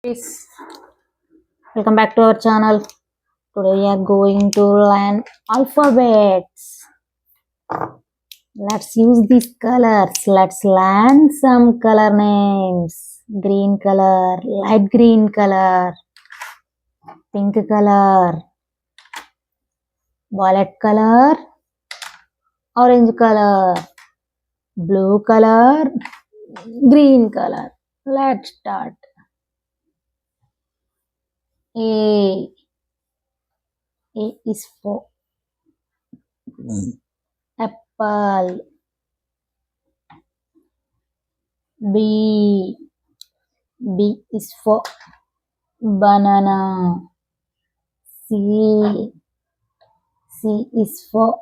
Guys, welcome back to our channel. Today we are going to learn alphabets. Let's use these colors. Let's learn some color names. Green color, light green color, pink color, violet color, orange color, blue color, green color. Let's start. A. A is for apple. B. B is for banana. C. C is for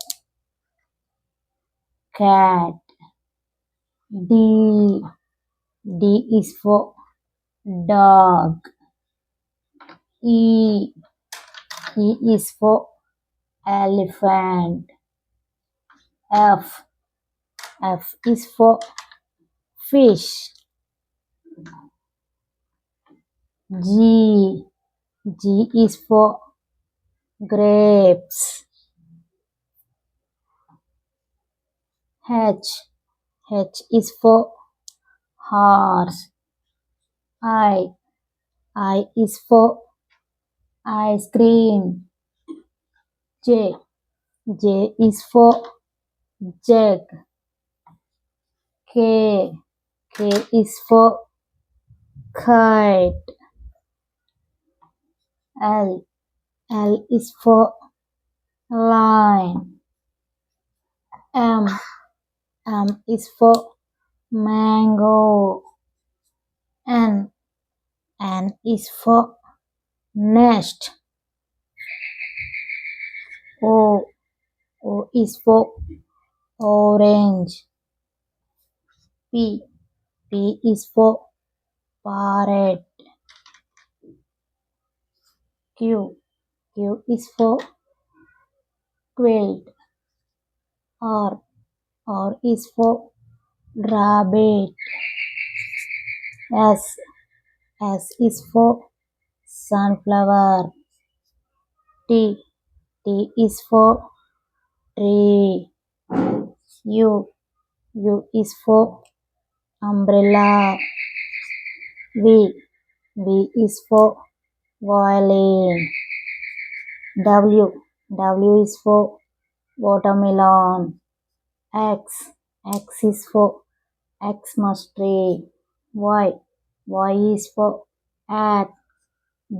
cat. D. D is for dog. E. E is for elephant. F. F is for fish. G. G is for grapes. H. H is for horse. I. I is for ice cream. J. J is for jug. K. K is for kite. L. L is for line. M. M is for mango. N. N is for nest. O. O is for orange. P. P is for parrot. Q. Q is for quilt. R. R is for rabbit. S. S is for sunflower. T. T is for tree. U. U is for umbrella. V. V is for violin. W. W is for watermelon. X. X is for Xmas tree. Y. Y is for egg.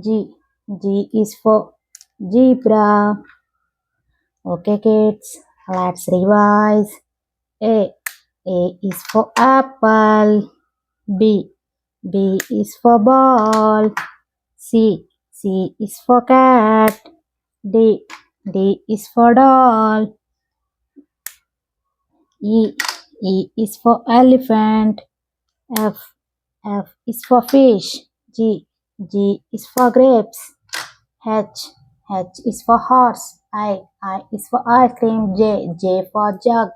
G. G is for zebra. Okay, kids, let's revise. A. A is for apple. B. B is for ball. C. C is for cat. D. D is for doll. E. E is for elephant. F. F is for fish. G. G is for grapes. H. H is for horse. I is for ice cream. J. J for jug.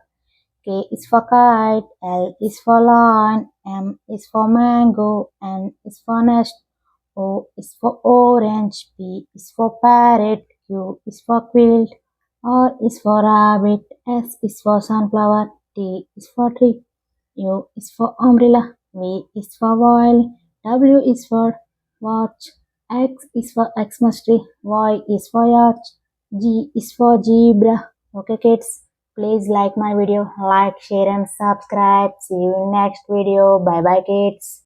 K is for kite. L is for lion. M is for mango. N is for nest. O is for orange. P is for parrot. Q is for quilt. R is for rabbit. S is for sunflower. T is for tree. U is for umbrella. V is for violin. W is for watch. X is for Xmas tree. Y is for yacht. G is for zebra. Okay, kids. Please like my video. Like, share and subscribe. See you in next video. Bye bye, kids.